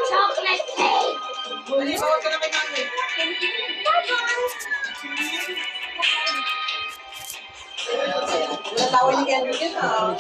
Chocolate cake! Maliwag ka na kay mami. Natawa ni Kendrick yun ah.